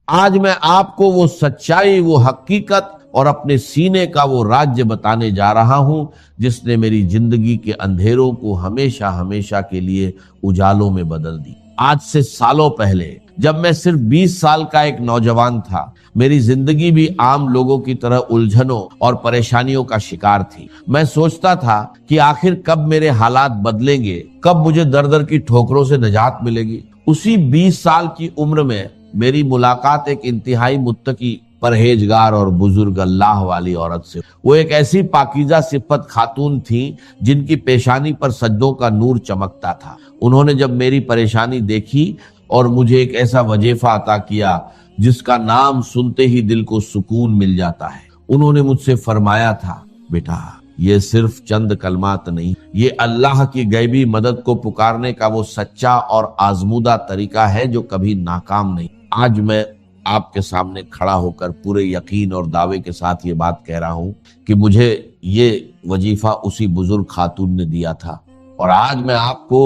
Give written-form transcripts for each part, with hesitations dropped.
آج میں آپ کو وہ سچائی، وہ حقیقت اور اپنے سینے کا وہ راج بتانے جا رہا ہوں جس نے میری زندگی کے اندھیروں کو ہمیشہ ہمیشہ کے لیے اجالوں میں بدل دی۔ آج سے سالوں پہلے جب میں صرف 20 سال کا ایک نوجوان تھا، میری زندگی بھی عام لوگوں کی طرح الجھنوں اور پریشانیوں کا شکار تھی۔ میں سوچتا تھا کہ آخر کب میرے حالات بدلیں گے، کب مجھے در در کی ٹھوکروں سے نجات ملے گی۔ اسی 20 سال کی عمر میں میری ملاقات ایک انتہائی متقی، پرہیزگار اور بزرگ اللہ والی عورت سے۔ وہ ایک ایسی پاکیزہ صفت خاتون تھی جن کی پیشانی پر سجدوں کا نور چمکتا تھا۔ انہوں نے جب میری پریشانی دیکھی اور مجھے ایک ایسا وظیفہ عطا کیا جس کا نام سنتے ہی دل کو سکون مل جاتا ہے۔ انہوں نے مجھ سے فرمایا تھا، بیٹا یہ صرف چند کلمات نہیں، یہ اللہ کی غیبی مدد کو پکارنے کا وہ سچا اور آزمودہ طریقہ ہے جو کبھی ناکام نہیں۔ آج میں آپ کے سامنے کھڑا ہو کر پورے یقین اور دعوے کے ساتھ یہ بات کہہ رہا ہوں کہ مجھے یہ وظیفہ اسی بزرگ خاتون نے دیا تھا، اور آج میں آپ کو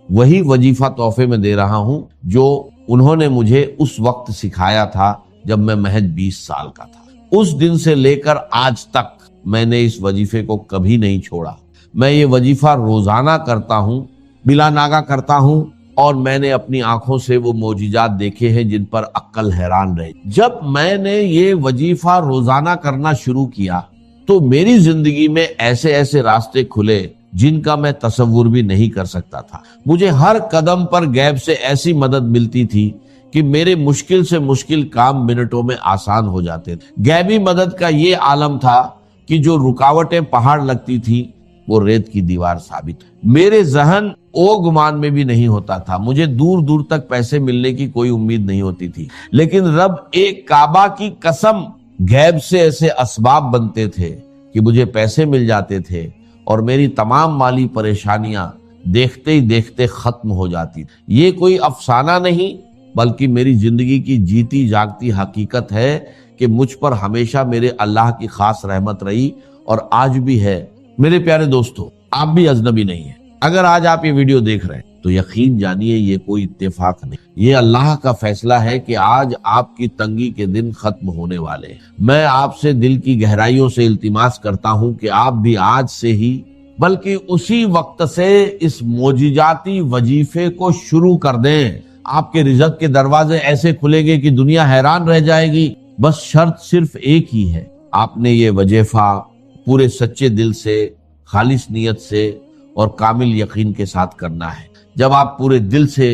وہی وظیفہ تحفے میں دے رہا ہوں جو انہوں نے مجھے اس وقت سکھایا تھا جب میں محض 20 سال کا تھا۔ اس دن سے لے کر آج تک میں نے اس وظیفے کو کبھی نہیں چھوڑا۔ میں یہ وظیفہ روزانہ کرتا ہوں، بلا ناغہ کرتا ہوں، اور میں نے اپنی آنکھوں سے وہ معجزات دیکھے ہیں جن پر عقل حیران رہے۔ جب میں نے یہ وظیفہ روزانہ کرنا شروع کیا تو میری زندگی میں ایسے ایسے راستے کھلے جن کا میں تصور بھی نہیں کر سکتا تھا۔ مجھے ہر قدم پر غیب سے ایسی مدد ملتی تھی کہ میرے مشکل سے مشکل کام منٹوں میں آسان ہو جاتے تھے۔ غیبی مدد کا یہ عالم تھا کہ جو رکاوٹیں پہاڑ لگتی تھی وہ ریت کی دیوار ثابت۔ میرے ذہن او گمان میں بھی نہیں ہوتا تھا، مجھے دور دور تک پیسے ملنے کی کوئی امید نہیں ہوتی تھی، لیکن رب ایک کعبہ کی قسم غیب سے ایسے اسباب بنتے تھے کہ مجھے پیسے مل جاتے تھے اور میری تمام مالی پریشانیاں دیکھتے ہی دیکھتے ختم ہو جاتی۔ یہ کوئی افسانہ نہیں بلکہ میری زندگی کی جیتی جاگتی حقیقت ہے کہ مجھ پر ہمیشہ میرے اللہ کی خاص رحمت رہی اور آج بھی ہے۔ میرے پیارے دوستو، آپ بھی اجنبی نہیں ہیں۔ اگر آج آپ یہ ویڈیو دیکھ رہے ہیں تو یقین جانیے یہ کوئی اتفاق نہیں، یہ اللہ کا فیصلہ ہے کہ آج آپ کی تنگی کے دن ختم ہونے والے ہیں۔ میں آپ سے دل کی گہرائیوں سے التماس کرتا ہوں کہ آپ بھی آج سے ہی بلکہ اسی وقت سے اس معجزاتی وظیفے کو شروع کر دیں۔ آپ کے رزق کے دروازے ایسے کھلیں گے کہ دنیا حیران رہ جائے گی۔ بس شرط صرف ایک ہی ہے، آپ نے یہ وظیفہ پورے سچے دل سے، خالص نیت سے اور کامل یقین کے ساتھ کرنا ہے۔ جب آپ پورے دل سے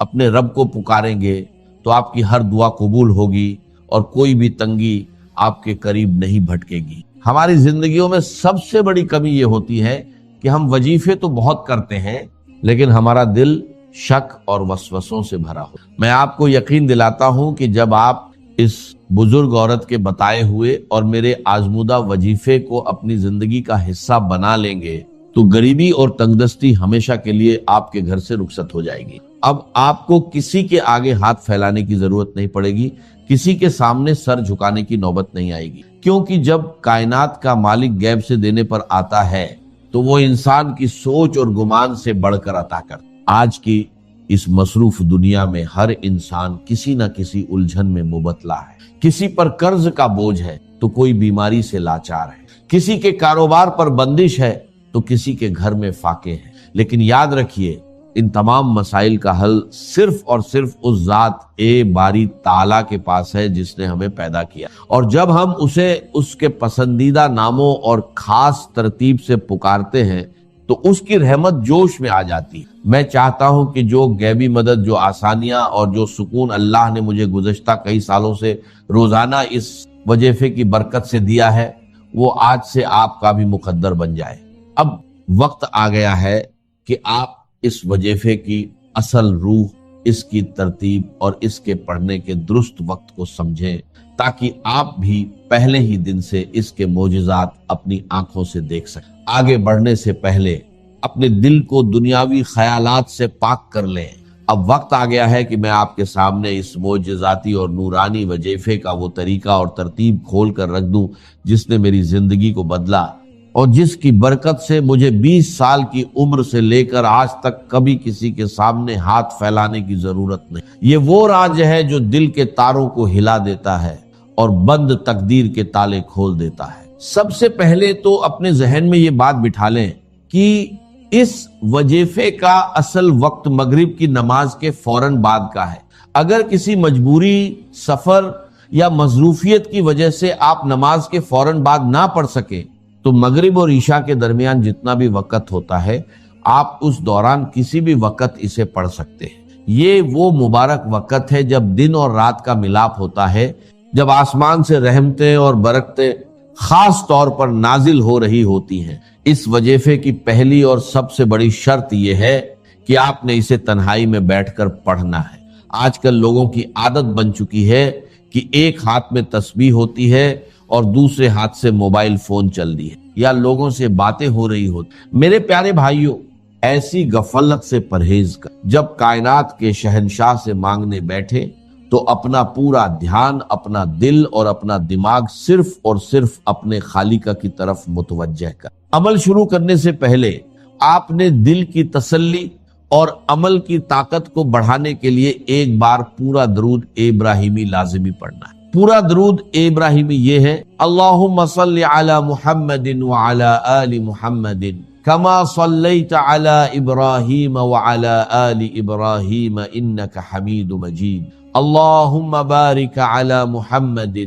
اپنے رب کو پکاریں گے تو آپ کی ہر دعا قبول ہوگی اور کوئی بھی تنگی آپ کے قریب نہیں بھٹکے گی۔ ہماری زندگیوں میں سب سے بڑی کمی یہ ہوتی ہے کہ ہم وظیفے تو بہت کرتے ہیں لیکن ہمارا دل شک اور وسوسوں سے بھرا ہو۔ میں آپ کو یقین دلاتا ہوں کہ جب آپ اس بزرگ عورت کے بتائے ہوئے اور میرے آزمودہ وظیفے کو اپنی زندگی کا حصہ بنا لیں گے تو غریبی اور تنگدستی ہمیشہ کے لیے آپ کے گھر سے رخصت ہو جائے گی۔ اب آپ کو کسی کے آگے ہاتھ پھیلانے کی ضرورت نہیں پڑے گی، کسی کے سامنے سر جھکانے کی نوبت نہیں آئے گی، کیونکہ جب کائنات کا مالک غیب سے دینے پر آتا ہے تو وہ انسان کی سوچ اور گمان سے بڑھ کر عطا کرتا۔ آج کی اس مصروف دنیا میں ہر انسان کسی نہ کسی الجھن میں مبتلا ہے۔ کسی پر قرض کا بوجھ ہے تو کوئی بیماری سے لاچار ہے، کسی کے کاروبار پر بندش ہے تو کسی کے گھر میں فاقے ہیں۔ لیکن یاد رکھیے، ان تمام مسائل کا حل صرف اور صرف اس ذات باری تعالیٰ کے پاس ہے جس نے ہمیں پیدا کیا، اور جب ہم اسے اس کے پسندیدہ ناموں اور خاص ترتیب سے پکارتے ہیں تو اس کی رحمت جوش میں آ جاتی ہے۔ میں چاہتا ہوں کہ جو غیبی مدد، جو آسانیاں اور جو سکون اللہ نے مجھے گزشتہ کئی سالوں سے روزانہ اس وظیفے کی برکت سے دیا ہے وہ آج سے آپ کا بھی مقدر بن جائے۔ اب وقت آ گیا ہے کہ آپ اس وظیفے کی اصل روح، اس کی ترتیب اور اس کے پڑھنے کے درست وقت کو سمجھیں تاکہ آپ بھی پہلے ہی دن سے اس کے معجزات اپنی آنکھوں سے دیکھ سکیں۔ آگے بڑھنے سے پہلے اپنے دل کو دنیاوی خیالات سے پاک کر لیں۔ اب وقت آ گیا ہے کہ میں آپ کے سامنے اس معجزاتی اور نورانی وظیفے کا وہ طریقہ اور ترتیب کھول کر رکھ دوں جس نے میری زندگی کو بدلا اور جس کی برکت سے مجھے 20 سال کی عمر سے لے کر آج تک کبھی کسی کے سامنے ہاتھ پھیلانے کی ضرورت نہیں۔ یہ وہ راز ہے جو دل کے تاروں کو ہلا دیتا ہے اور بند تقدیر کے تالے کھول دیتا ہے۔ سب سے پہلے تو اپنے ذہن میں یہ بات بٹھا لیں کہ اس وظیفے کا اصل وقت مغرب کی نماز کے فوراً بعد کا ہے۔ اگر کسی مجبوری، سفر یا مصروفیت کی وجہ سے آپ نماز کے فوراً بعد نہ پڑھ سکیں تو مغرب اور عشاء کے درمیان جتنا بھی وقت ہوتا ہے آپ اس دوران کسی بھی وقت اسے پڑھ سکتے ہیں۔ یہ وہ مبارک وقت ہے جب دن اور رات کا ملاپ ہوتا ہے، جب آسمان سے رحمتیں اور برکتیں خاص طور پر نازل ہو رہی ہوتی ہیں۔ اس وظیفے کی پہلی اور سب سے بڑی شرط یہ ہے کہ آپ نے اسے تنہائی میں بیٹھ کر پڑھنا ہے۔ آج کل لوگوں کی عادت بن چکی ہے کہ ایک ہاتھ میں تسبیح ہوتی ہے اور دوسرے ہاتھ سے موبائل فون چل رہی ہے یا لوگوں سے باتیں ہو رہی ہوتی۔ میرے پیارے بھائیوں، ایسی غفلت سے پرہیز کر۔ جب کائنات کے شہنشاہ سے مانگنے بیٹھے تو اپنا پورا دھیان، اپنا دل اور اپنا دماغ صرف اور صرف اپنے خالق کی طرف متوجہ کر۔ عمل شروع کرنے سے پہلے آپ نے دل کی تسلی اور عمل کی طاقت کو بڑھانے کے لیے ایک بار پورا درود ابراہیمی لازمی پڑھنا ہے۔ پورا درود ابراہیمی یہ ہے: اللہم صل علی محمد وعلی آل محمد کما صلیت علی ابراہیم وعلی آل ابراہیم انک حمید مجید، اللہم بارک علی محمد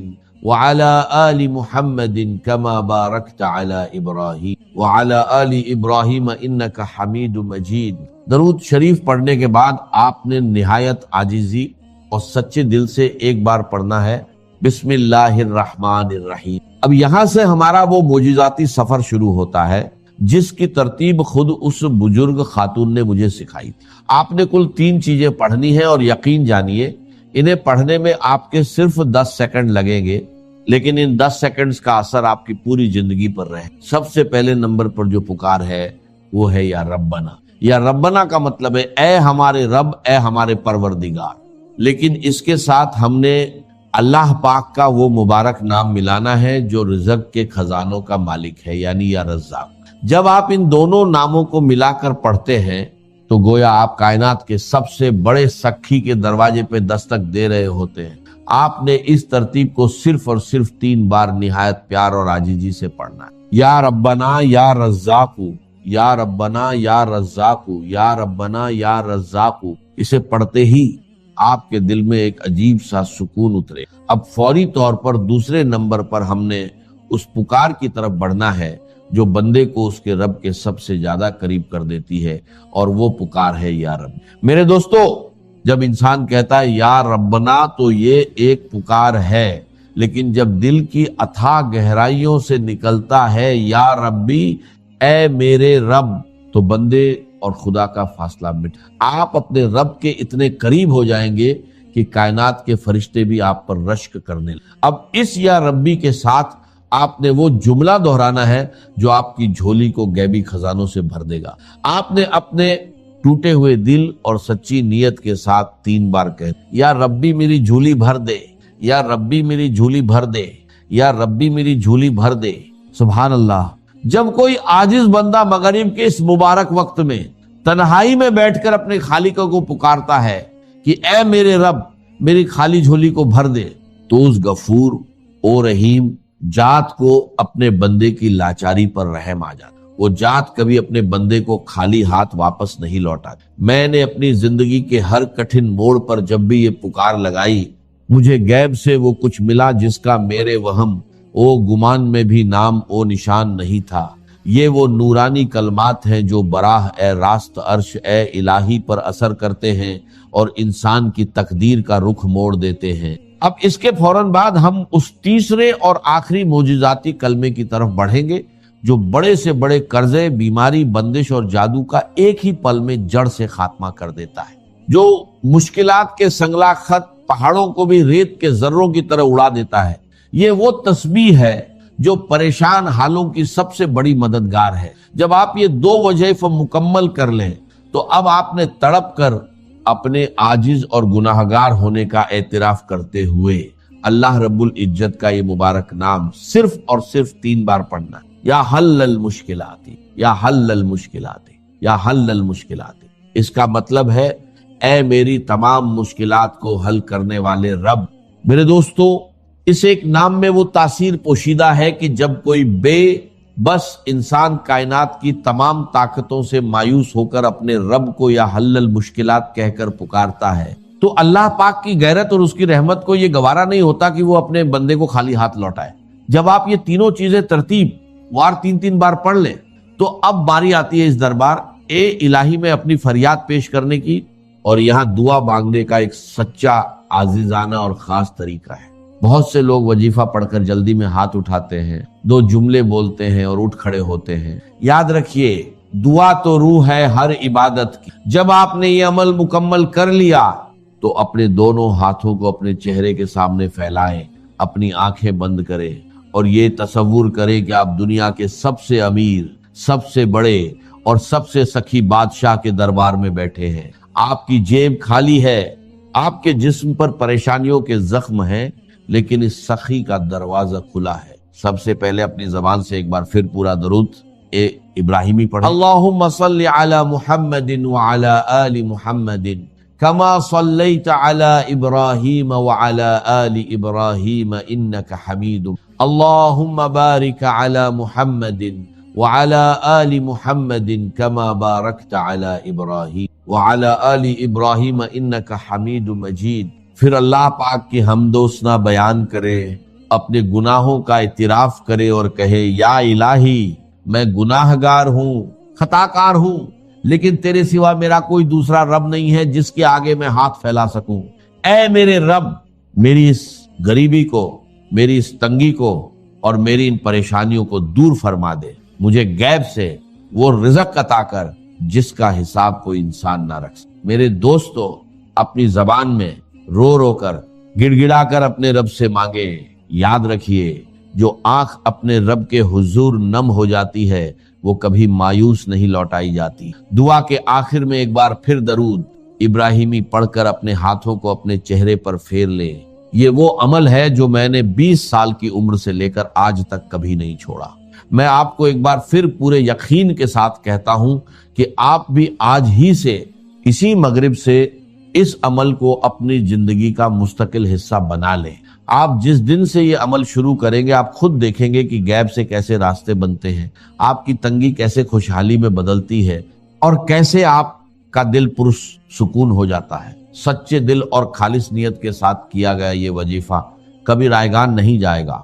وعلی آل محمد کما بارکت علی ابراہیم وعلی آل ابراہیم انک حمید مجید۔ درود شریف پڑھنے کے بعد آپ نے نہایت عاجزی اور سچے دل سے ایک بار پڑھنا ہے: بسم اللہ الرحمن الرحیم۔ اب یہاں سے ہمارا وہ معجزاتی سفر شروع ہوتا ہے جس کی ترتیب خود اس بزرگ خاتون نے مجھے سکھائی۔ آپ نے کل 3 چیزیں پڑھنی ہیں اور یقین جانیے انہیں پڑھنے میں آپ کے صرف 10 سیکنڈ لگیں گے، لیکن ان 10 سیکنڈز کا اثر آپ کی پوری زندگی پر رہے۔ سب سے پہلے نمبر پر جو پکار ہے وہ ہے یا ربنا۔ یا ربنا کا مطلب ہے اے ہمارے رب، اے ہمارے پروردگار، لیکن اس کے ساتھ ہم نے اللہ پاک کا وہ مبارک نام ملانا ہے جو رزق کے خزانوں کا مالک ہے، یعنی یا رزاق۔ جب آپ ان دونوں ناموں کو ملا کر پڑھتے ہیں تو گویا آپ کائنات کے سب سے بڑے سکھی کے دروازے پہ دستک دے رہے ہوتے ہیں۔ آپ نے اس ترتیب کو صرف اور صرف 3 بار نہایت پیار اور عاجزی سے پڑھنا ہے: یا ربنا یا رزاق، یا ربنا یا رزاق، یا ربنا یا رزاق۔ اسے پڑھتے ہی آپ کے دل میں ایک عجیب سا سکون اترے۔ اب فوری طور پر دوسرے نمبر پر ہم نے اس پکار کی طرف بڑھنا ہے جو بندے کو اس کے رب کے سب سے زیادہ قریب کر دیتی ہے، اور وہ پکار ہے یا رب۔ میرے دوستو، جب انسان کہتا ہے یا ربنا تو یہ ایک پکار ہے، لیکن جب دل کی اتھاہ گہرائیوں سے نکلتا ہے یا ربی، اے میرے رب، تو بندے اور خدا کا فاصلہ مٹ، آپ اپنے رب کے اتنے قریب ہو جائیں گے کہ کائنات کے فرشتے بھی آپ پر رشک کرنے لگیں۔ اب اس یا ربی کے ساتھ آپ نے وہ جملہ دہرانا ہے جو آپ کی جھولی کو غیبی خزانوں سے بھر دے گا۔ آپ نے اپنے ٹوٹے ہوئے دل اور سچی نیت کے ساتھ 3 بار کہے: یا ربی میری جھولی بھر دے، یا ربی میری جھولی بھر دے، یا ربی میری جھولی بھر دے۔ سبحان اللہ۔ جب کوئی عاجز بندہ مغرب کے اس مبارک وقت میں تنہائی میں بیٹھ کر اپنے خالق کو پکارتا ہے کہ اے میرے رب میری خالی جھولی کو بھر دے، تو اس غفور او رحیم ذات کو اپنے بندے کی لاچاری پر رحم آ جاتا۔ وہ ذات کبھی اپنے بندے کو خالی ہاتھ واپس نہیں لوٹاتی۔ میں نے اپنی زندگی کے ہر کٹھن موڑ پر جب بھی یہ پکار لگائی، مجھے غیب سے وہ کچھ ملا جس کا میرے وہم او گمان میں بھی نام او نشان نہیں تھا۔ یہ وہ نورانی کلمات ہیں جو براہ اے راست عرش اے الہی پر اثر کرتے ہیں اور انسان کی تقدیر کا رخ موڑ دیتے ہیں۔ اب اس کے فوراً بعد ہم اس تیسرے اور آخری معجزاتی کلمے کی طرف بڑھیں گے جو بڑے سے بڑے قرضے، بیماری، بندش اور جادو کا ایک ہی پل میں جڑ سے خاتمہ کر دیتا ہے، جو مشکلات کے سنگلا خط پہاڑوں کو بھی ریت کے ذروں کی طرح اڑا دیتا ہے۔ یہ وہ تسبیح ہے جو پریشان حالوں کی سب سے بڑی مددگار ہے۔ جب آپ یہ 2 وظائف مکمل کر لیں تو اب آپ نے تڑپ کر اپنے عاجز اور گناہگار ہونے کا اعتراف کرتے ہوئے اللہ رب العزت کا یہ مبارک نام صرف اور صرف 3 بار پڑھنا ہے: یا حل المشکلات، یا حل المشکلات، یا حل المشکلات۔ اس کا مطلب ہے اے میری تمام مشکلات کو حل کرنے والے رب۔ میرے دوستو، اس ایک نام میں وہ تاثیر پوشیدہ ہے کہ جب کوئی بے بس انسان کائنات کی تمام طاقتوں سے مایوس ہو کر اپنے رب کو یا حل المشکلات کہہ کر پکارتا ہے تو اللہ پاک کی غیرت اور اس کی رحمت کو یہ گوارا نہیں ہوتا کہ وہ اپنے بندے کو خالی ہاتھ لوٹائے۔ جب آپ یہ تینوں چیزیں ترتیب وار 3 بار پڑھ لیں تو اب باری آتی ہے اس دربار اے الہی میں اپنی فریاد پیش کرنے کی، اور یہاں دعا مانگنے کا ایک سچا عزیزانہ اور خاص طریقہ ہے۔ بہت سے لوگ وظیفہ پڑھ کر جلدی میں ہاتھ اٹھاتے ہیں، 2 جملے بولتے ہیں اور اٹھ کھڑے ہوتے ہیں۔ یاد رکھیے، دعا تو روح ہے ہر عبادت کی۔ جب آپ نے یہ عمل مکمل کر لیا تو اپنے دونوں ہاتھوں کو اپنے چہرے کے سامنے پھیلائیں، اپنی آنکھیں بند کریں اور یہ تصور کریں کہ آپ دنیا کے سب سے امیر، سب سے بڑے اور سب سے سخی بادشاہ کے دربار میں بیٹھے ہیں۔ آپ کی جیب خالی ہے، آپ کے جسم پر پریشانیوں کے زخم ہیں، لیکن اس سخی کا دروازہ کھلا ہے۔ سب سے پہلے اپنی زبان سے ایک بار پھر پورا درود ابراہیمی پڑھیں۔ اللہم صل علی محمد وعلی آل محمد کما صلیت علی ابراہیم وعلی آل ابراہیم انک حمید، اللہم بارک علی محمد وعلی آل محمد کما بارکت علی ابراہیم وعلی آل ابراہیم انک حمید مجید۔ پھر اللہ پاک کی حمد و ثنا بیان کرے، اپنے گناہوں کا اعتراف کرے اور کہے یا الہی میں گناہ گار ہوں، خطا کار ہوں، لیکن تیرے سوا میرا کوئی دوسرا رب نہیں ہے جس کے آگے میں ہاتھ پھیلا سکوں۔ اے میرے رب، میری اس غریبی کو، میری اس تنگی کو اور میری ان پریشانیوں کو دور فرما دے۔ مجھے غیب سے وہ رزق عطا کر جس کا حساب کوئی انسان نہ رکھ سکے۔ میرے دوستو، اپنی زبان میں رو رو کر، گڑ گڑا کر اپنے رب سے مانگے۔ یاد رکھیے، جو آنکھ اپنے رب کے حضور نم ہو جاتی ہے وہ کبھی مایوس نہیں لوٹائی جاتی۔ دعا کے آخر میں ایک بار پھر درود ابراہیمی پڑھ کر اپنے ہاتھوں کو اپنے چہرے پر پھیر لے۔ یہ وہ عمل ہے جو میں نے 20 سال کی عمر سے لے کر آج تک کبھی نہیں چھوڑا۔ میں آپ کو ایک بار پھر پورے یقین کے ساتھ کہتا ہوں کہ آپ بھی آج ہی سے، اسی مغرب سے اس عمل کو اپنی زندگی کا مستقل حصہ بنا لیں۔ آپ جس دن سے یہ عمل شروع کریں گے آپ خود دیکھیں گے کہ غیب سے کیسے راستے بنتے ہیں، آپ کی تنگی کیسے خوشحالی میں بدلتی ہے اور کیسے آپ کا دل پرسکون ہو جاتا ہے۔ سچے دل اور خالص نیت کے ساتھ کیا گیا یہ وظیفہ کبھی رائیگان نہیں جائے گا۔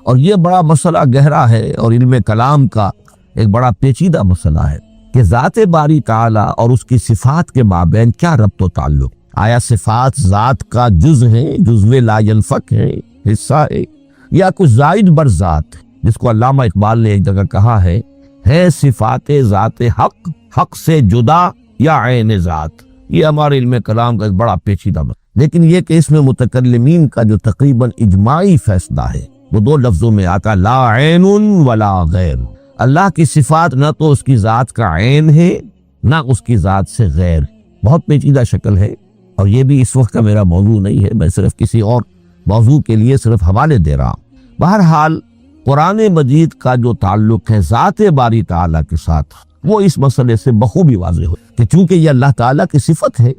اور یہ بڑا مسئلہ گہرا ہے اور علم کلام کا ایک بڑا پیچیدہ مسئلہ ہے کہ ذات باری تعالی اور اس کی صفات کے مابین کیا ربط و تعلق۔ آیا صفات ذات کا جز ہے، جزو لا ینفک ہے، حصہ ہے، یا کچھ زائد بر ذات، جس کو علامہ اقبال نے ایک جگہ کہا ہے صفات ذات حق، حق سے جدا یا عین ذات۔ یہ ہمارے علم کلام کا ایک بڑا پیچیدہ مسئلہ، لیکن یہ کہ اس میں متکلمین کا جو تقریباً اجماعی فیصلہ ہے وہ 2 لفظوں میں آتا، لا عین ولا غیر۔ اللہ کی صفات نہ تو اس کی ذات کا عین ہے نہ اس کی ذات سے غیر۔ بہت پیچیدہ شکل ہے اور یہ بھی اس وقت کا میرا موضوع نہیں ہے، میں صرف کسی اور موضوع کے لیے صرف حوالے دے رہا ہوں۔ بہرحال قرآن مجید کا جو تعلق ہے ذات باری تعالیٰ کے ساتھ، وہ اس مسئلے سے بخوبی واضح ہو کہ چونکہ یہ اللہ تعالیٰ کی صفت ہے،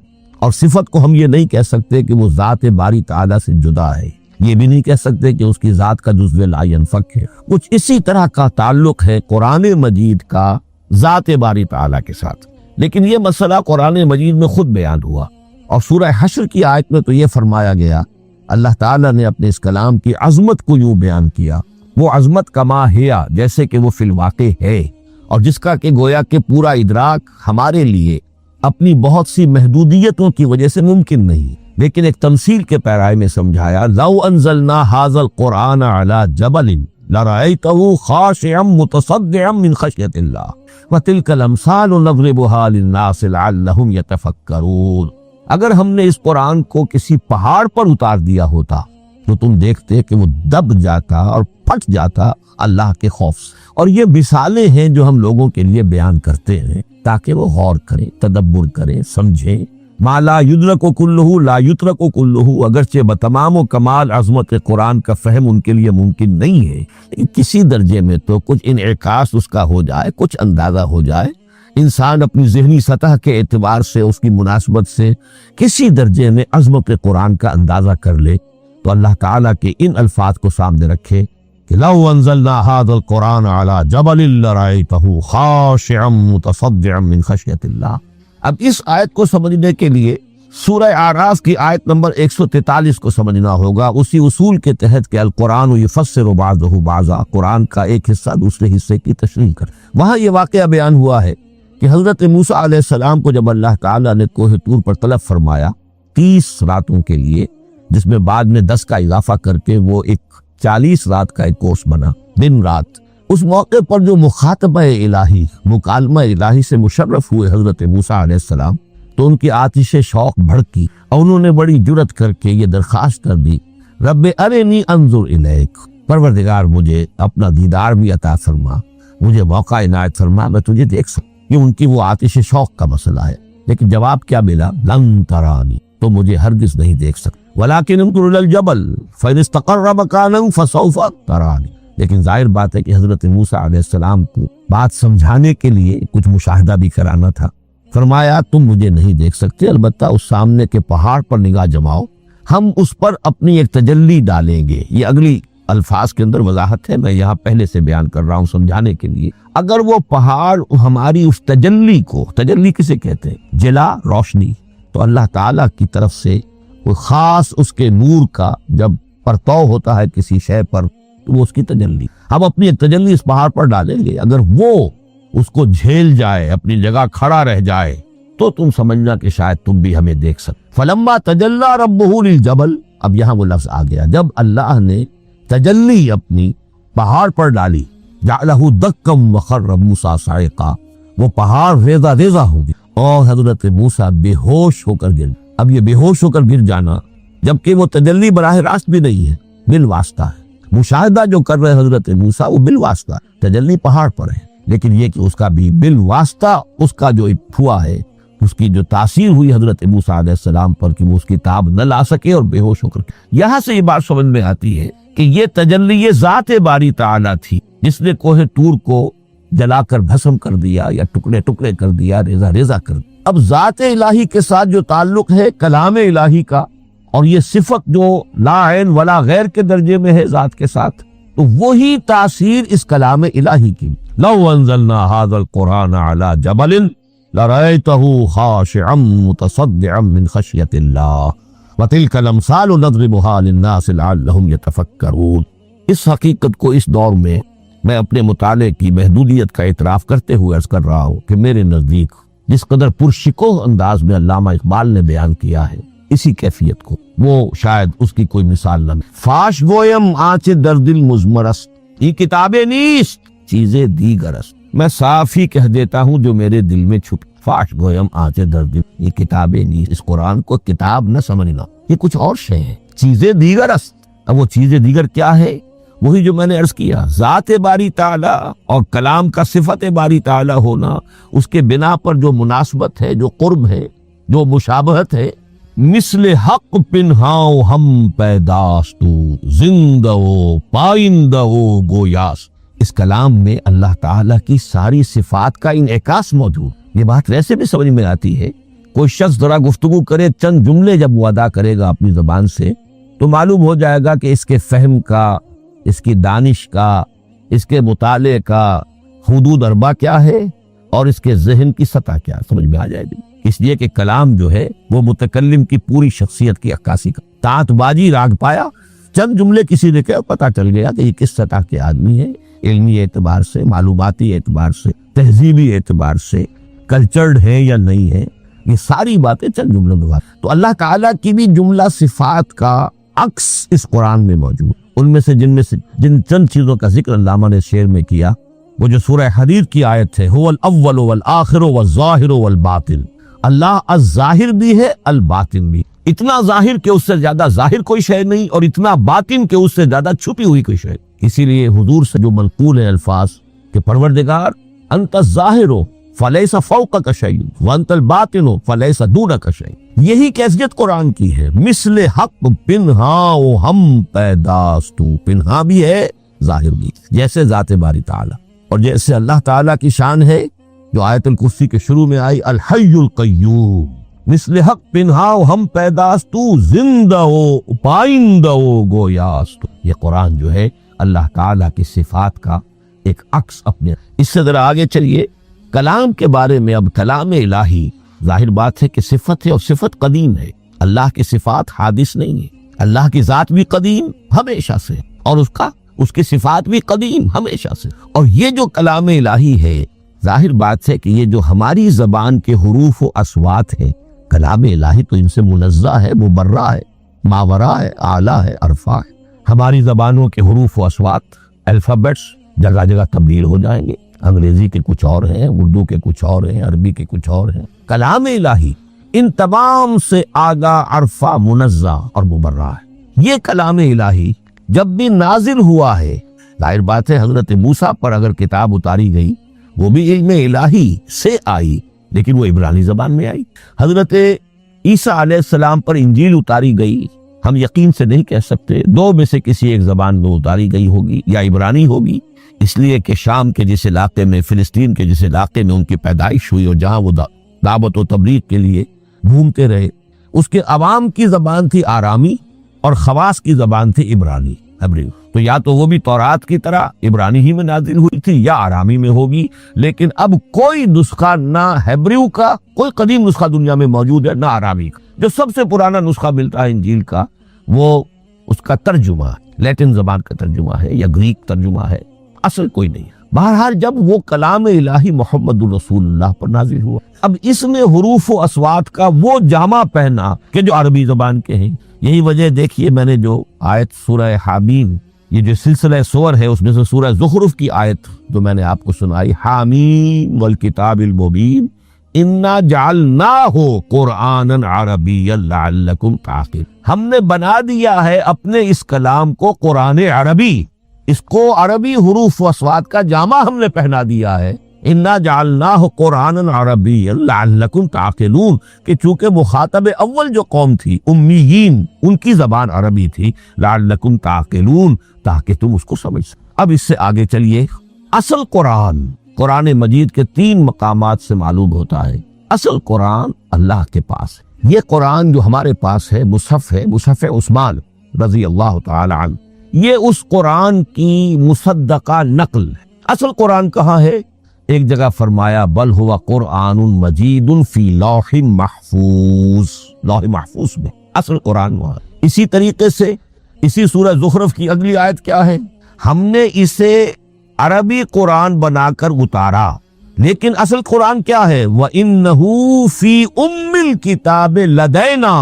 اور صفت کو ہم یہ نہیں کہہ سکتے کہ وہ ذات باری تعالیٰ سے جدا ہے، یہ بھی نہیں کہہ سکتے کہ اس کی ذات کا جزو لا ینفک ہے۔ کچھ اسی طرح کا تعلق ہے قرآن مجید کا ذات باری تعالیٰ کے ساتھ، لیکن یہ مسئلہ قرآن مجید میں خود بیان ہوا، اور سورہ حشر کی آیت میں تو یہ فرمایا گیا، اللہ تعالیٰ نے اپنے اس کلام کی عظمت کو یوں بیان کیا، وہ عظمت کما ہیا، جیسے کہ وہ فی الواقع ہے، اور جس کا کہ گویا کہ پورا ادراک ہمارے لیے اپنی بہت سی محدودیتوں کی وجہ سے ممکن نہیں، لیکن ایک تمثیل کے پیرائے میں سمجھایا، لو انزلنا ھذا القرآن علی جبل لرأیتہ خاشعا متصدعا من خشیۃ اللہ وتلک الامثال نضربها للناس لعلهم یتفکرون۔ اگر ہم نے اس قرآن کو کسی پہاڑ پر اتار دیا ہوتا تو تم دیکھتے کہ وہ دب جاتا اور پھٹ جاتا اللہ کے خوف سے۔ اور یہ مثالیں ہیں جو ہم لوگوں کے لیے بیان کرتے ہیں تاکہ وہ غور کریں، تدبر کریں، سمجھیں، ما لا یدرک کلہ لا یترک کلہ، اگرچہ بتمام و کمال عظمت قرآن کا فہم ان کے لیے ممکن نہیں ہے، لیکن کسی درجے میں تو کچھ انعکاس اس کا ہو جائے، کچھ اندازہ ہو جائے، انسان اپنی ذہنی سطح کے اعتبار سے اس کی مناسبت سے کسی درجے میں عظمت قرآن کا اندازہ کر لے، تو اللہ تعالیٰ کے ان الفاظ کو سامنے رکھے کہ لو انزلنا هذا القرآن على جبل لرأيته خاشعا متصدعا من خشیۃ اللہ۔ اب اس آیت کو سمجھنے کے لیے سورہ اعراف کی آیت نمبر 143 کو سمجھنا ہوگا، اسی اصول کے تحت کہ القرآن یفسر بعضہ بعضا، قرآن کا ایک حصہ دوسرے حصے کی تشریح کر۔ وہاں یہ واقعہ بیان ہوا ہے کہ حضرت موسیٰ علیہ السلام کو جب اللہ تعالیٰ نے کوہ طور پر طلب فرمایا 30 راتوں کے لیے، جس میں بعد میں 10 کا اضافہ کر کے وہ ایک 40 رات کا ایک کورس بنا، دن رات، اس موقع پر جو مخاطبہ الہی، مکالمہ الہی سے مشرف ہوئے حضرت موسیٰ علیہ السلام، تو ان کی آتش شوق بھڑکی اور انہوں نے بڑی جرأت کر کے یہ درخواست کر دی، رب ارنی انظر الیک، پروردگار مجھے اپنا دیدار بھی عطا فرما، مجھے موقع عنایت فرما، میں تجھے دیکھ سکوں۔ یہ ان کی وہ آتش شوق کا مسئلہ ہے، لیکن جواب کیا ملا؟ لن ترانی، تو مجھے ہرگز نہیں دیکھ سکتے، ولکن انظر الی الجبل فإن استقر مکانہ فسوف ترانی۔ لیکن ظاہر بات ہے کہ حضرت موسیٰ علیہ السلام کو بات سمجھانے کے لیے کچھ مشاہدہ بھی کرانا تھا۔ فرمایا تم مجھے نہیں دیکھ سکتے، البتہ اس سامنے کے پہاڑ پر نگاہ جماؤ، ہم اس پر اپنی ایک تجلی ڈالیں گے۔ یہ اگلی الفاظ کے اندر وضاحت ہے، میں یہاں پہلے سے بیان کر رہا ہوں سمجھانے کے لیے۔ اگر وہ پہاڑ ہماری اس تجلی کو، تجلی کسے کہتے ہیں؟ جلا، روشنی، تو اللہ تعالیٰ کی طرف سے کوئی خاص اس کے نور کا جب پرتو ہوتا ہے کسی شے پر تو وہ اس کی تجلی، ہم اپنی ایک تجلی اس پہاڑ پر ڈالیں گے، اگر وہ اس کو جھیل جائے، اپنی جگہ کھڑا رہ جائے، تو تم سمجھنا کہ شاید تم بھی ہمیں دیکھ سکتے۔ فلما تجلی ربہ للجبل، اب یہاں وہ لفظ آ گیا، جب اللہ نے تجلی اپنی پہاڑ پر ڈالی، جعلہ دکا وخر موسیٰ صعقا، وہ پہاڑ ریزہ ریزہ ہو گیا اور حضرت موسیٰ بے ہوش ہو کر گر۔ اب یہ بے ہوش ہو کر گر جانا، جبکہ وہ تجلی براہ راست بھی نہیں ہے، بالواسطہ ہے۔ مشاہدہ جو کر رہے حضرت موسیٰ وہ بالواسطہ، تجلی پہاڑ پر ہے، لیکن یہ کہ اس کا بھی بالواسطہ اس کا جو ہوا ہے، اس کی جو تاثیر ہوئی حضرت موسیٰ علیہ السلام پر کہ وہ اس کی تاب نہ لا سکے اور بے ہوش ہو کر، یہاں سے یہ بات سمجھ میں آتی ہے کہ یہ تجلی یہ ذات باری تعالیٰ تھی جس نے کوہ طور کو جلا کر بھسم کر دیا یا ٹکڑے ٹکڑے کر دیا، ریزہ ریزہ کر دیا۔ اب ذات الہی کے ساتھ جو تعلق ہے کلام الہی کا، اور یہ صفت جو لا عین ولا غیر کے درجے میں ہے ذات کے ساتھ، تو وہی تاثیر اس کلام الہی کی۔ لو انزلنا هذا القرآن على جبل لرأيته خاشعا متصدعا من خشیۃ اللہ وتلك الامثال نضربها للناس لعلهم يتفکرون۔ اس حقیقت کو اس دور میں اپنے مطالعے کی محدودیت کا اعتراف کرتے ہوئے عرض کر رہا ہوں کہ میرے نزدیک جس قدر پرشکوہ انداز میں علامہ اقبال نے بیان کیا ہے اسی کیفیت کو، وہ شاید اس کی کوئی مثال نہ ملے۔ فاش گویم آنچ در دل مضمرست، یہ کتابیں نیست چیزیں دیگرست، میں صاف ہی کہہ دیتا ہوں جو میرے دل میں چھپ۔ فاش گویم آنچ در دل، یہ کتابیں نیست، اس قرآن کو کتاب نہ سمجھنا، یہ کچھ اور شے ہیں، چیزیں دیگرست۔ اب وہ چیزیں دیگر کیا ہے؟ وہی جو میں نے عرض کیا، ذات باری تعالیٰ اور کلام کا صفت باری تعالیٰ ہونا، اس کے بنا پر جو مناسبت ہے، جو قرب ہے، جو مشابہت ہے، مثل حق پنہاؤ ہم پیداستو زندہ پائندہ گویاس، اس کلام میں اللہ تعالیٰ کی ساری صفات کا انعکاس موجود۔ یہ بات ویسے بھی سمجھ میں آتی ہے، کوئی شخص ذرا گفتگو کرے، چند جملے جب وہ ادا کرے گا اپنی زبان سے، تو معلوم ہو جائے گا کہ اس کے فہم کا، اس کی دانش کا، اس کے مطالعے کا حدود اربع کیا ہے اور اس کے ذہن کی سطح کیا سمجھ میں آ جائے گی۔ اس لیے کہ کلام جو ہے وہ متکلم کی پوری شخصیت کی عکاسی کا، تانت بازی راگ پایا، چند جملے کسی نے کہا پتہ چل گیا کہ یہ کس سطح کے آدمی ہے، علمی اعتبار سے، معلوماتی اعتبار سے، تہذیبی اعتبار سے، کلچرڈ ہے یا نہیں ہے، یہ ساری باتیں چند جملوں میں بات۔ تو اللہ تعالیٰ کی بھی جملہ صفات کا عکس اس قرآن میں موجود، ان میں سے جن چند چیزوں کا ذکر علامہ نے شعر میں کیا، وہ جو سورہ حدید کی آیت ہے، هو الاول والآخر والظاہر والباطن، اللہ الظاہر بھی ہے الباطن بھی، اتنا ظاہر کہ اس سے زیادہ ظاہر کوئی شے نہیں اور اتنا باطن کہ اس سے زیادہ چھپی ہوئی کوئی شے۔ اسی لیے حضور سے جو منقول ہے الفاظ کہ پروردگار انت الظاہر فلیس فوقک شیء وانت الباطن فلیس دونک شیء. یہی کیفیت قرآن کی ہے. مثل حق پنہا و ہم پیداست، پنہا بھی ہے ظاہر بھی، جیسے ذات باری تعالی اور جیسے اللہ تعالیٰ کی شان ہے جو آیت الکرسی کے شروع میں آئی الحی القیوم. مثل حق پنہا و ہم پیداست، زندہ و پائندہ و گویاست. یہ قرآن جو ہے اللہ تعالیٰ کی صفات کا ایک عکس اپنے. اس سے ذرا آگے چلیے کلام کے بارے میں. اب کلام الہی ظاہر بات ہے کہ صفت ہے اور صفت قدیم ہے. اللہ کی صفات حادث نہیں ہے. اللہ کی ذات بھی قدیم ہمیشہ سے اور اس کی صفات بھی قدیم ہمیشہ سے. اور یہ جو کلام الہی ہے ظاہر بات ہے کہ یہ جو ہماری زبان کے حروف و اصوات ہیں، کلام الہی تو ان سے منزہ ہے، مبرہ ہے، ماورا ہے، اعلیٰ ہے، عرفہ ہے. ہماری زبانوں کے حروف و اصوات الفابیٹس جگہ جگہ تبدیل ہو جائیں گے. انگریزی کے کچھ اور ہیں، اردو کے کچھ اور ہیں، عربی کے کچھ اور ہیں. کلام الہی ان تمام سے آگاہ، عرفہ، منزہ اور مبرہ ہے. یہ کلام الہی جب بھی نازل ہوا ہے، ظاہر بات ہے حضرت موسیٰ پر اگر کتاب اتاری گئی وہ بھی علم الہی سے آئی لیکن وہ عبرانی زبان میں آئی. حضرت عیسیٰ علیہ السلام پر انجیل اتاری گئی، ہم یقین سے نہیں کہہ سکتے، دو میں سے کسی ایک زبان میں اتاری گئی ہوگی، یا عبرانی ہوگی، اس لیے کہ شام کے جس علاقے میں، فلسطین کے جس علاقے میں ان کی پیدائش ہوئی اور جہاں وہ دعوت و تبلیغ کے لیے گھومتے رہے، اس کے عوام کی زبان تھی آرامی اور خواص کی زبان تھی عبرانی، ہیبریو. تو یا تو وہ بھی تورات کی طرح عبرانی ہی میں نازل ہوئی تھی یا آرامی میں ہوگی. لیکن اب کوئی نسخہ نہ ہیبریو کا، کوئی قدیم نسخہ دنیا میں موجود ہے، نہ آرامی کا. جو سب سے پرانا نسخہ ملتا ہے انجیل کا وہ اس کا ترجمہ ہے، لیٹن زبان کا ترجمہ ہے یا گریک ترجمہ ہے، اصل کوئی نہیں ہے. بہرحال جب وہ کلام الہی محمد الرسول اللہ پر نازل ہوا، اب اس میں حروف و اصوات کا وہ جامہ پہنا کہ جو عربی زبان کے ہیں. یہی وجہ دیکھیے میں نے جو آیت سورہ حامیم، یہ جو سلسلہ سور ہے اس میں سے سورہ زخرف کی آیت جو میں نے آپ کو سنائی، حامیم والکتاب المبین انا جعلناہ قرآنا عربیا لعلکم تعقلون. ہم نے بنا دیا ہے اپنے اس کلام کو قرآن عربی، اس کو عربی حروف و اصوات کا جامہ ہم نے پہنا دیا ہے. انا جعلناہ قرآنا عربیا لعلکم تعقلون، کہ چونکہ مخاطب اول جو قوم تھی امیین، ان کی زبان عربی تھی، لعلکم تعقلون، تاکہ تم اس کو سمجھ سکو. اب اس سے آگے چلیے. اصل قرآن مجید کے 3 مقامات سے معلوم ہوتا ہے اصل قرآن اللہ کے پاس ہے. یہ قرآن جو ہمارے پاس ہے مصحف عثمان رضی اللہ تعالی عنہ، یہ اس قرآن کی مصدقہ نقل ہے. اصل قرآن کہاں ہے؟ ایک جگہ فرمایا بل ہوا قرآن مجید فی لوح محفوظ، لوح محفوظ میں اصل قرآن وہاں. اسی طریقے سے اسی سورہ زخرف کی اگلی آیت کیا ہے؟ ہم نے اسے عربی قرآن بنا کر اتارا، لیکن اصل قرآن کیا ہے؟ وَإِنَّهُ فِي أُمِّ الْكِتَابِ لَدَيْنَا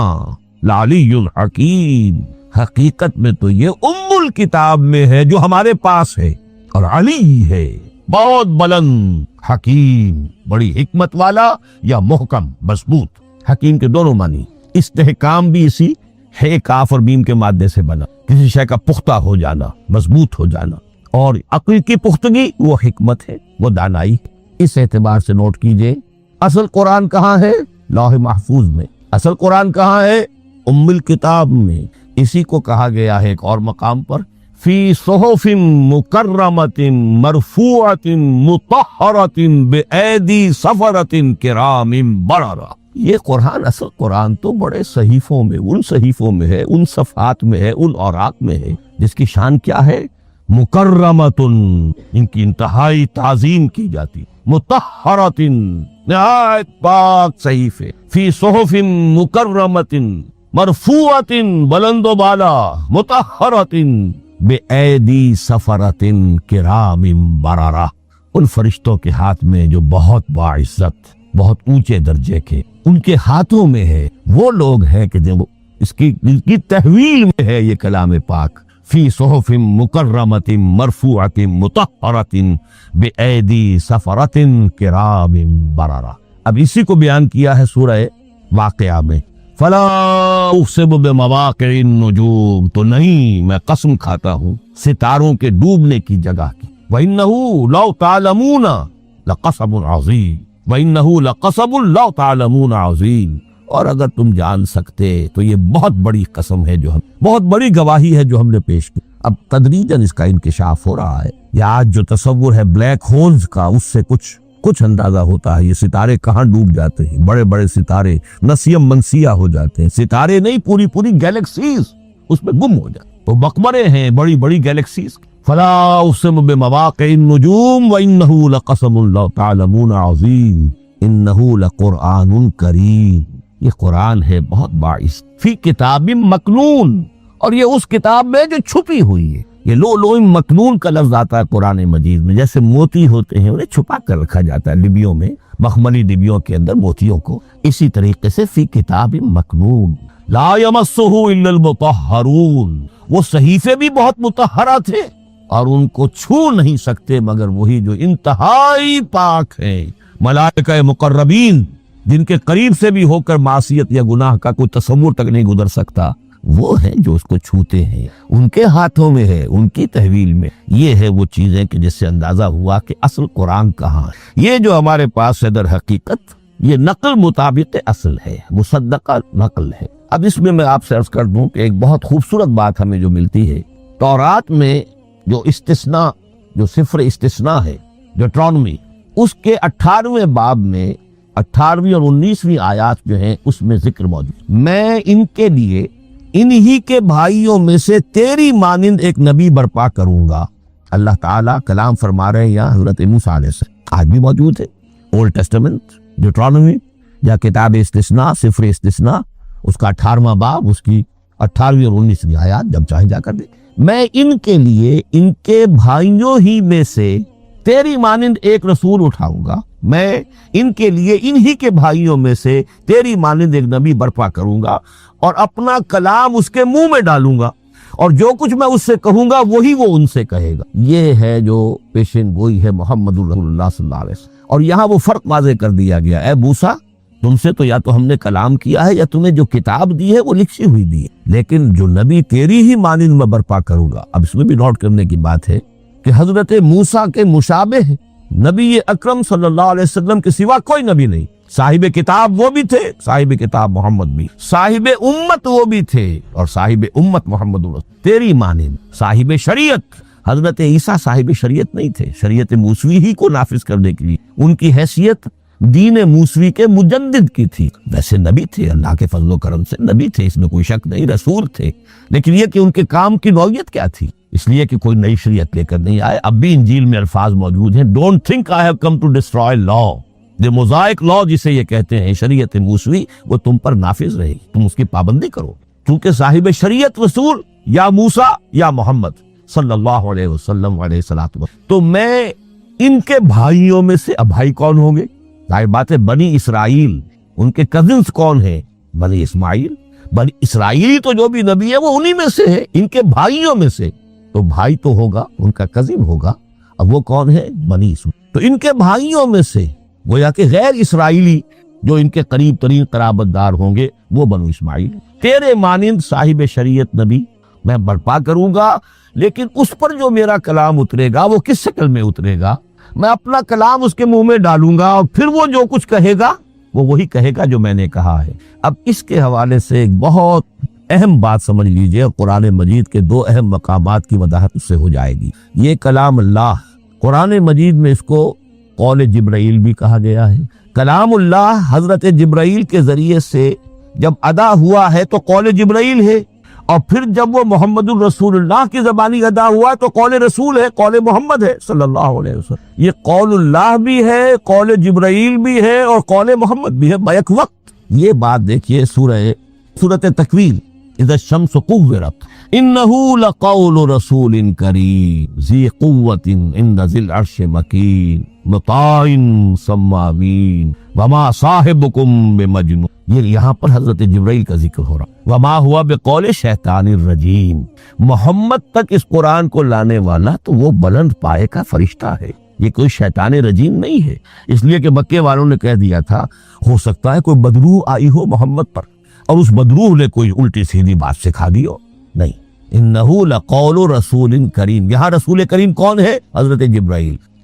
لَعَلِيٌّ حَكِيمٌ. حقیقت میں تو یہ ام الکتاب میں ہے جو ہمارے پاس ہے، اور علی ہے بہت بلند، حکیم بڑی حکمت والا، یا محکم مضبوط. حکیم کے دونوں معنی. استحکام بھی اسی ہے، کاف اور میم کے مادے سے بنا، کسی شے کا پختہ ہو جانا، مضبوط ہو جانا. اور عقل کی پختگی وہ حکمت ہے، وہ دانائی. اس اعتبار سے نوٹ کیجئے اصل قرآن کہاں ہے؟ لوح محفوظ میں. اصل قرآن کہاں ہے؟ ام الکتاب میں. اسی کو کہا گیا ہے ایک اور مقام پر فی صحف مکرمۃ مرفوعۃ مطہرۃ بأیدی سفرۃ کرام بررہ. یہ قرآن، اصل قرآن تو بڑے صحیفوں میں، ان صحیفوں میں ہے، ان صفحات میں ہے، ان اوراق میں ہے جس کی شان کیا ہے؟ مکرمۃ، ان کی انتہائی تعظیم کی جاتی. مطہرۃ، نہایت پاک صحیفے. فی صحف مکرمۃ مرفوعۃ، بلند و بالا، مطہرۃ بأیدی سفرۃ کرام بررہ، ان فرشتوں کے ہاتھ میں جو بہت باعزت، بہت اونچے درجے کے، ان کے ہاتھوں میں ہے. وہ لوگ ہیں کہ جو اس کی تحویل میں ہے یہ کلام پاک. فی صحف مکرمۃ مرفوعۃ مطہرۃ بأیدی سفرۃ کرام بررہ. اب اسی کو بیان کیا ہے سورہ واقعہ میں. فلا اقسم بمواقع النجوم، تو نہیں، میں قسم کھاتا ہوں ستاروں کے ڈوبنے کی جگہ کی. وَإِنَّهُ لَوْ تَعْلَمُونَ لَقَسَمٌ عَظِيمٌ، وَإِنَّهُ لَقَسَمٌ لَوْ تَعْلَمُونَ عَظِيمٌ، اور اگر تم جان سکتے تو یہ بہت بڑی قسم ہے جو بہت بڑی گواہی ہے جو ہم نے پیش کی۔ اب تدریجاً اس کا انکشاف ہو رہا ہے۔ یہ آج جو تصور ہے بلیک ہولز کا، اس سے کچھ اندازہ ہوتا ہے یہ ستارے کہاں ڈوب جاتے ہیں، بڑے بڑے ستارے نسیم منسیہ ہو جاتے ہیں، ستارے نہیں پوری گیلیکسیز اس میں گم ہو جاتے ہیں، وہ مقبرے ہیں بڑی بڑی گیلیکسیز۔ فلا اقسم بمواقع النجوم وانه لقسم لو تعلمون عظیم انه لقرآن کریم، یہ قرآن ہے بہت باعث، فی کتاب مکنون، اور یہ اس کتاب میں جو چھپی ہوئی ہے۔ یہ لو مکنون کا لفظ آتا ہے قرآن مجید میں، جیسے موتی ہوتے ہیں انہیں چھپا کر رکھا جاتا ہے ڈبیوں میں، مخملی ڈبیوں کے اندر موتیوں کو، اسی طریقے سے فی کتاب مکنون لا یمسہ الا المطہرون، وہ صحیفے بھی بہت مطہرہ تھے اور ان کو چھو نہیں سکتے مگر وہی جو انتہائی پاک ہیں، ملائکہ مقربین، جن کے قریب سے بھی ہو کر معصیت یا گناہ کا کوئی تصور تک نہیں گزر سکتا، وہ ہیں جو اس کو چھوتے ہیں، ان کے ہاتھوں میں ہے، ان کی تحویل میں۔ یہ ہے وہ چیزیں کہ جس سے اندازہ ہوا کہ اصل قرآن کہاں ہے۔ یہ جو ہمارے پاس ہے در حقیقت یہ نقل مطابق اصل ہے، مصدقہ نقل ہے۔ اب اس میں آپ سے عرض کر دوں کہ ایک بہت خوبصورت بات ہمیں جو ملتی ہے، تورات میں جو استثناء، جو صفر استثناء ہے، ڈیوٹرانومی، اس کے 18ویں باب میں 18ویں اور 19ویں آیات جو ہیں اس میں ذکر موجود، میں ان کے لیے انہی کے بھائیوں میں سے تیری مانند ایک نبی برپا کروں گا۔ اللہ تعالیٰ کلام فرما رہے ہیں یہاں حضرت موسیٰ علیہ السلام، آج بھی موجود ہے اولڈ ٹیسٹمنٹ ڈیوٹرانومی یا کتاب استثناء، صفر استثناء، اس کا 18واں باب، اس کی 18ویں اور 19ویں آیات جب چاہیں جا کر دیں۔ میں ان کے لیے ان کے بھائیوں ہی میں سے تیری مانند ایک رسول اٹھاؤں گا، میں ان کے لیے انہی کے بھائیوں میں سے تیری مانند ایک نبی برپا کروں گا اور اپنا کلام اس کے منہ میں ڈالوں گا، اور جو کچھ میں اس سے کہوں گا وہی وہ ان سے کہے گا۔ یہ ہے جو پیشین گوئی ہے محمد رسول اللہ صلی اللہ علیہ وسلم۔ اور یہاں وہ فرق واضح کر دیا گیا، اے موسیٰ تم سے تو یا تو ہم نے کلام کیا ہے یا تمہیں جو کتاب دی ہے وہ لکھی ہوئی دی ہے، لیکن جو نبی تیری ہی مانند میں برپا کروں گا۔ اب اس میں بھی نوٹ کرنے کی بات ہے کہ حضرت موسیٰ کے مشابہ نبی اکرم صلی اللہ علیہ وسلم کے سوا کوئی نبی نہیں۔ صاحب کتاب وہ بھی تھے، صاحب کتاب محمد بھی، صاحب امت وہ بھی تھے اور صاحب امت محمد رسول، تیری مانند صاحب شریعت۔ حضرت عیسیٰ صاحب شریعت نہیں تھے، شریعت موسوی ہی کو نافذ کرنے کے لیے ان کی حیثیت دین موسوی کے مجدد کی تھی۔ ویسے نبی تھے، اللہ کے فضل و کرم سے نبی تھے، اس میں کوئی شک نہیں، رسول تھے، لیکن یہ کہ ان کے کام کی نوعیت کیا تھی، اس لیے کہ کوئی نئی شریعت لے کر نہیں آئے۔ اب بھی انجیل میں الفاظ موجود ہیں، don't think I have come to destroy law, جو موزائک لا جسے یہ کہتے ہیں، شریعت موسوی، وہ تم پر نافذ رہے گی، تم اس کی پابندی کرو، کیونکہ صاحب شریعت رسول یا موسیٰ یا محمد صلی اللہ علیہ وسلم علیہ الصلوۃ والسلام۔ تو میں ان کے بھائیوں میں سے، اب بھائی کون ہوں گے؟ ظاہر بات ہے بنی اسرائیل، ان کے کزنز کون ہیں؟ بنی اسماعیل، بنی اسرائیلی تو جو بھی نبی ہے وہ انہی میں سے ہے، ان کے بھائیوں میں سے، تو بھائی تو ہوگا، ان کا کزن ہوگا، اب وہ کون ہے؟ بنی اسماعیل۔ تو ان کے بھائیوں میں سے گویا کہ غیر اسرائیلی جو ان کے قریب ترین قرابت دار ہوں گے وہ بنو اسماعیل، تیرے مانند صاحب شریعت نبی میں برپا کروں گا، لیکن اس پر جو میرا کلام اترے گا وہ کس شکل میں اترے گا؟ میں اپنا کلام اس کے منہ میں ڈالوں گا اور پھر وہ جو کچھ کہے گا وہ وہی کہے گا جو میں نے کہا ہے۔ اب اس کے حوالے سے ایک بہت اہم بات سمجھ لیجئے، قرآن مجید کے دو اہم مقامات کی وضاحت اس سے ہو جائے گی۔ یہ کلام اللہ، قرآن مجید میں اس کو قول جبرائیل بھی کہا گیا ہے۔ کلام اللہ حضرت جبرائیل کے ذریعے سے جب ادا ہوا ہے تو قول جبرائیل ہے، اور پھر جب وہ محمد الرسول اللہ کی زبانی ادا ہوا تو قول رسول ہے، قول محمد ہے صلی اللہ علیہ وسلم۔ یہ قول اللہ بھی ہے، قول جبرائیل بھی ہے اور قول محمد بھی ہے بیک وقت۔ یہ بات دیکھیے سورۃ تکویر، اذا الشمس كورت، انه لقول رسول کریم ذی قوت عند ذی العرش مکین مطاع ثم امین وما صاحبکم بمجنون۔ یہ یہاں پر حضرت جبرائیل کا ذکر ہو رہا، وما ہوا بقول شیطان الرجیم۔ محمد تک اس قرآن کو لانے والا تو وہ بلند پائے کا فرشتہ ہے، یہ کوئی شیطان رجیم نہیں ہے، اس لیے کہ مکے والوں نے کہہ دیا تھا ہو سکتا ہے کوئی بدروح آئی ہو محمد پر اور اس بدروح نے کوئی الٹی سیدھی بات سکھا دی ہو، نہیں۔ انہ لقول رسول کریم، یہاں رسول کریم کون ہے؟ حضرت جبرائیل۔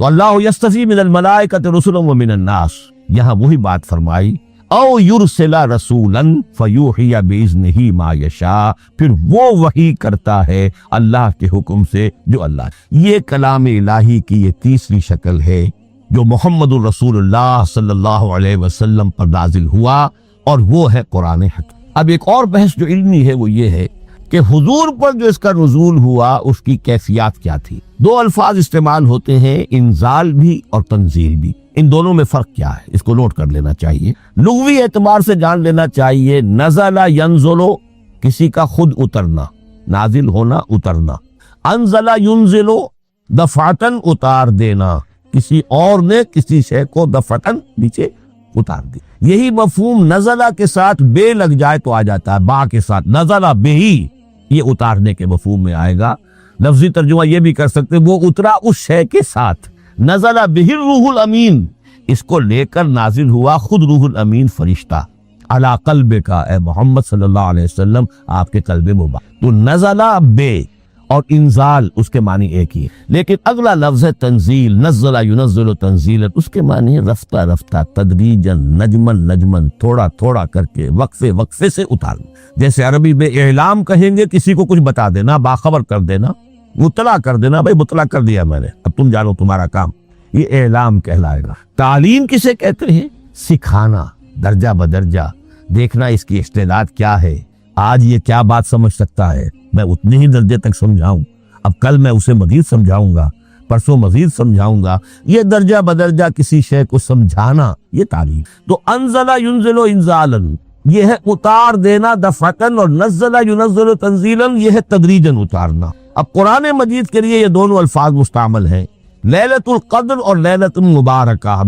تو اللہ یستفی من الملائکۃ رسلا ومن الناس، یہاں وہی بات فرمائی، او یرسل رسولا فیوحی باذنہ ما یشاء، پھر وہ وحی کرتا ہے اللہ کے حکم سے جو اللہ۔ یہ کلام الہی کی یہ تیسری شکل ہے جو محمد الرسول اللہ صلی اللہ علیہ وسلم پر نازل ہوا، اور وہ ہے قرآن حکیم۔ اب ایک اور بحث جو علمی ہے وہ یہ ہے کہ حضور پر جو اس کا نزول ہوا اس کی کیفیات کیا تھی۔ دو الفاظ استعمال ہوتے ہیں، انزال بھی اور تنزیل بھی، ان دونوں میں فرق کیا ہے اس کو نوٹ کر لینا چاہیے، لغوی اعتبار سے جان لینا چاہیے۔ نزل ینزل، کسی کا خود اترنا، نازل ہونا، اترنا۔ انزل ینزل، دفعتاً اتار دینا، کسی اور نے کسی شے کو دفعتاً نیچے اتار دی۔ یہی مفہوم نزلہ کے ساتھ بے لگ جائے تو آ جاتا ہے، با کے ساتھ نزلہ بہی، یہ اتارنے کے مفہوم میں آئے گا۔ لفظی ترجمہ یہ بھی کر سکتے وہ اترا اس شے کے ساتھ، نزل بہ الروح الامین، اس کو لے کر نازل ہوا خود روح الامین فرشتہ علی قلب کا، اے محمد صلی اللہ علیہ وسلم آپ کے قلب مبارک۔ تو نزلہ بے اور انزال اس کے معنی ایک ہی ہے، لیکن اگلا لفظ ہے تنزیل، نزل ینزل تنزیلا، اس کے معنی رفتہ رفتہ، تدریجاً، نجمن نجمن، تھوڑا تھوڑا کر کے، وقفے وقفے سے اتارنا۔ جیسے عربی میں اعلام کہیں گے، کسی کو کچھ بتا دینا، باخبر کر دینا، مطلع کر دینا، بھائی مطلع کر دیا میں نے، اب تم جانو تمہارا کام، یہ اعلام کہلائے گا۔ تعلیم کسے کہتے ہیں؟ سکھانا، درجہ بدرجہ، دیکھنا اس کی استعداد کیا ہے، آج یہ کیا بات سمجھ سکتا ہے، میں اتنے ہی درجے تک سمجھاؤں، اب کل میں اسے مزید سمجھاؤں گا، پرسوں مزید سمجھاؤں گا، یہ درجہ بدرجہ کسی شے کو سمجھانا، یہ تعلیم۔ تو انزل ینزل انزالا، یہ ہے اتار دینا دفعتاً، اور نزل ینزل تنزیلا، یہ ہے تدریجاً اتارنا۔ اب قرآن مجید کے لیے یہ دونوں الفاظ مستعمل ہیں، لیلۃ القدر اور لیلۃ المبارکہ۔